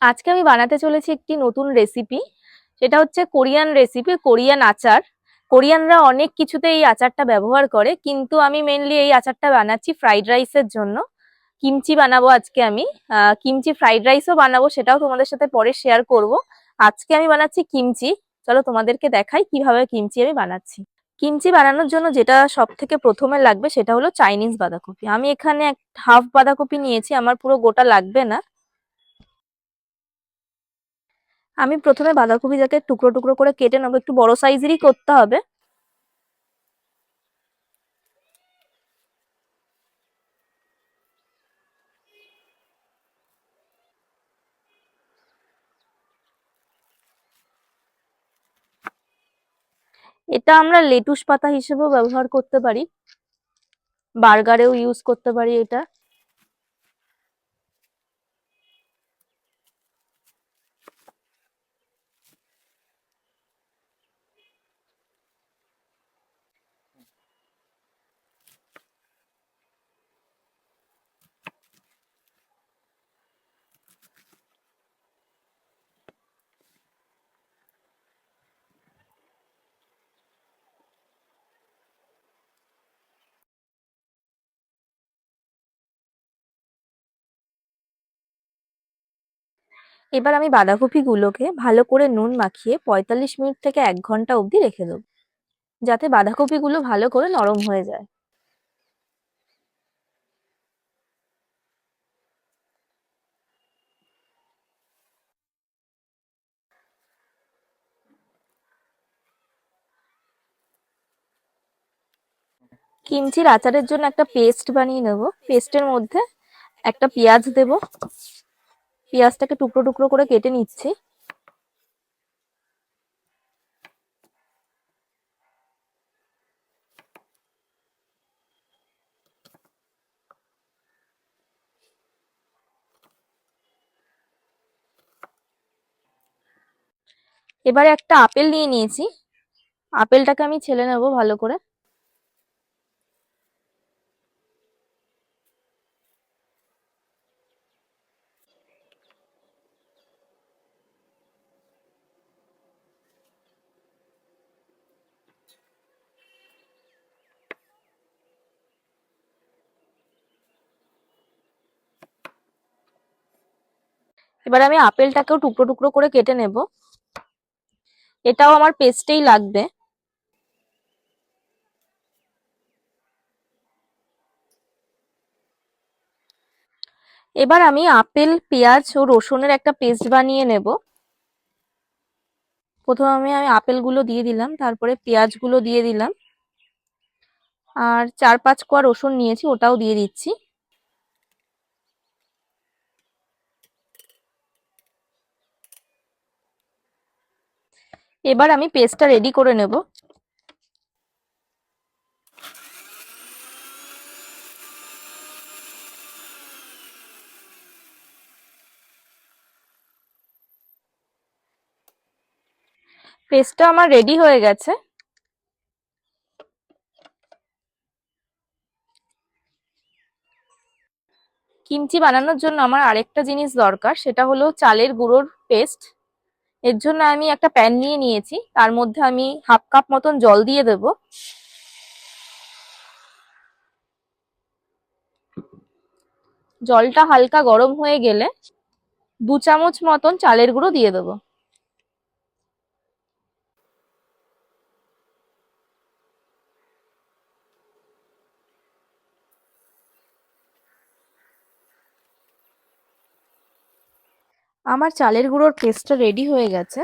আজকে আমি বানাতে চলেছি একটি নতুন রেসিপি। সেটা হচ্ছে কোরিয়ান রেসিপি, কোরিয়ান আচার। কোরিয়ানরা অনেক কিছুতে এই আচারটা ব্যবহার করে, কিন্তু আমি মেনলি এই আচারটা বানাচ্ছি ফ্রাইড রাইসের জন্য। কিমচি বানাবো আজকে আমি। কিমচি ফ্রাইড রাইসও বানাবো, সেটাও তোমাদের সাথে পরে শেয়ার করব। আজকে আমি বানাচ্ছি কিমচি। চলো তোমাদেরকে দেখাই কিভাবে কিমচি আমি বানাচ্ছি। কিমচি বানানোর জন্য যেটা সব থেকে প্রথমে লাগবে সেটা হলো চাইনিজ বাঁধাকপি। আমি এখানে হাফ বাঁধাকপি নিয়েছি, আমার পুরো গোটা লাগবে না। আমি প্রথমে বাঁধাকপিটাকে টুকরো টুকরো করে কেটে নেবো, একটু বড় সাইজেরই করতে হবে। এটা আমরা লেটুস পাতা হিসেবেও ব্যবহার করতে পারি, বার্গারেও ইউজ করতে পারি এটা। এবার আমি বাঁধাকপি গুলোকে ভালো করে নুন মাখিয়ে 45 মিনিট থেকে 1 ঘন্টা অবধি রেখে দেবো, যাতে বাঁধাকপি গুলো ভালো করে নরম হয়ে যায়। কিমচির আচারের জন্য একটা পেস্ট বানিয়ে নেব। পেস্টের মধ্যে একটা পেঁয়াজ দেব, পেঁয়াজটাকে টুকরো টুকরো করে কেটে নিচ্ছি। এবারে একটা আপেল নিয়ে নিয়েছি, আপেলটাকে আমি ছেলে নেবো ভালো করে। এবার আমি আপেলটাকেও টুকরো টুকরো করে কেটে নেব, এটাও আমার পেস্টেই লাগবে। এবার আমি আপেল, পেঁয়াজ ও রসুনের একটা পেস্ট বানিয়ে নেব। প্রথমে আমি আপেলগুলো দিয়ে দিলাম, তারপরে পেঁয়াজগুলো দিয়ে দিলাম, আর 4-5 কোয়া রসুন নিয়েছি, ওটাও দিয়ে দিচ্ছি। এবার আমি পেস্টটা রেডি করে নেব। পেস্টটা আমার রেডি হয়ে গেছে। কিমচি বানানোর জন্য আমার আরেকটা জিনিস দরকার, সেটা হলো চালের গুঁড়োর পেস্ট। এর জন্য আমি একটা প্যান নিয়ে নিয়েছি, তার মধ্যে আমি হাফ কাপ মতন জল দিয়ে দেব। জলটা হালকা গরম হয়ে গেলে 2 চামচ মতন চালের গুঁড়ো দিয়ে দেবো। আমার চালের গুঁড়োর পেস্টটা রেডি হয়ে গেছে।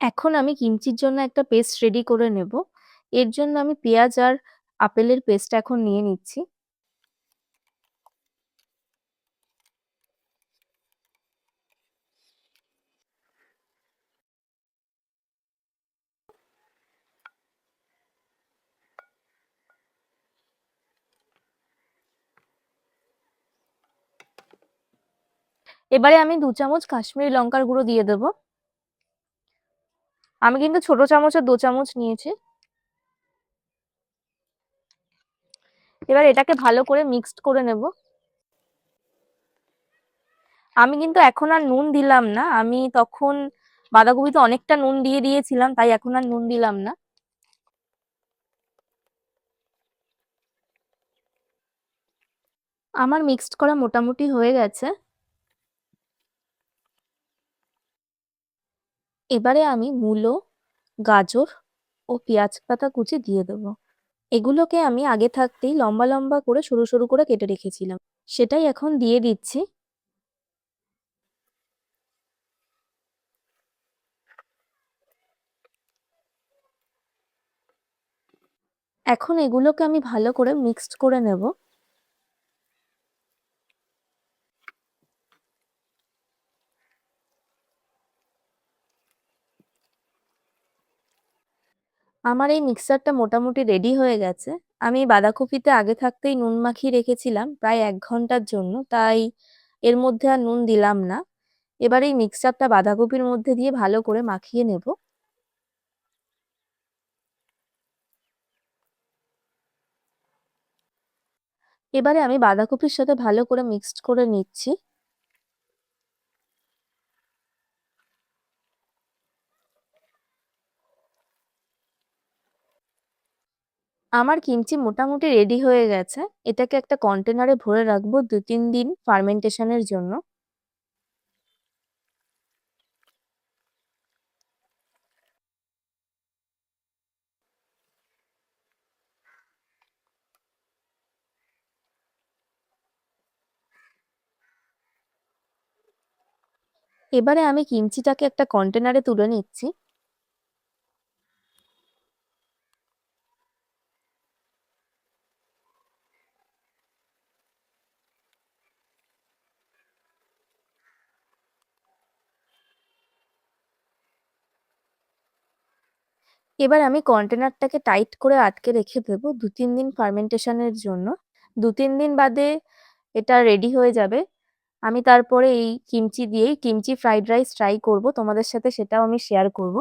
এখন আমি কিমচির জন্য একটা পেস্ট রেডি করে নেব। এর জন্য আমি পেঁয়াজ আর আপেলের পেস্ট এখন নিয়ে নিচ্ছি। এবারে আমি 2 চামচ কাশ্মীরি লঙ্কার গুঁড়ো দিয়ে দেব। আমি কিন্তু ছোট চামচের 2 চামচ নিয়েছি। এবার এটাকে ভালো করে মিক্সড করে নেব। আমি কিন্তু এখন আর নুন দিলাম না, আমি তখন বাঁধাকপিতে অনেকটা নুন দিয়ে দিয়েছিলাম, তাই এখন আর নুন দিলাম না। আমার মিক্সড করা মোটামুটি হয়ে গেছে। এবারে আমি মূলো, গাজর ও পেঁয়াজ পাতা কুচি দিয়ে দেবো। এগুলোকে আমি আগে থাকতেই লম্বা লম্বা করে সরু সরু করে কেটে রেখেছিলাম, সেটাই এখন দিয়ে দিচ্ছি। এখন এগুলোকে আমি ভালো করে মিক্সড করে নেব। আমার এই মিক্সচারটা মোটামুটি রেডি হয়ে গেছে। আমি বাঁধাকপিতে আগে থাকতেই নুন মাখিয়ে রেখেছিলাম প্রায় 1 ঘন্টার জন্য, তাই এর মধ্যে আর নুন দিলাম না। এবার এই মিক্সচারটা বাঁধাকপির মধ্যে দিয়ে ভালো করে মাখিয়ে নেব। এবারে আমি বাঁধাকপির সাথে ভালো করে মিক্সড করে নিচ্ছি। আমার কিমচি মোটামুটি রেডি হয়ে গেছে। এটাকে একটা কন্টেনারে ভরে রাখবো 2-3 দিন ফার্মেন্টেশনের জন্য। এবারে আমি কিমচিটাকে একটা কন্টেনারে তুলে নিচ্ছি। এবার আমি কন্টেনারটাকে টাইট করে আটকে রেখে দেবো 2-3 দিন ফার্মেন্টেশনের জন্য। 2-3 দিন বাদে এটা রেডি হয়ে যাবে। আমি তারপরে এই কিমচি দিয়েই কিমচি ফ্রাইড রাইস ট্রাই করব, তোমাদের সাথে সেটাও আমি শেয়ার করব।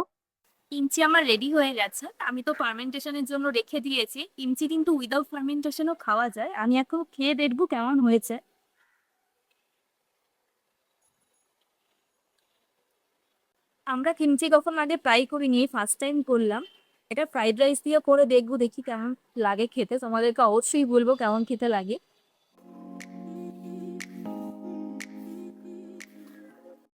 কিমচি আমার রেডি হয়ে গেছে, আমি তো ফার্মেন্টেশনের জন্য রেখে দিয়েছি। কিমচি কিন্তু উইদাউট ফার্মেন্টেশনও খাওয়া যায়, আমি এখন খেয়ে দেখবো কেমন হয়েছে। আমরা কিমচি কখনো আগে ট্রাই করিনি, ফার্স্ট টাইম করলাম। এটা ফ্রাইড রাইস দিয়ে করে দেখবো, দেখি কেমন লাগে খেতে, তোমাদেরকে অবশ্যই বলবো কেমন খেতে লাগে।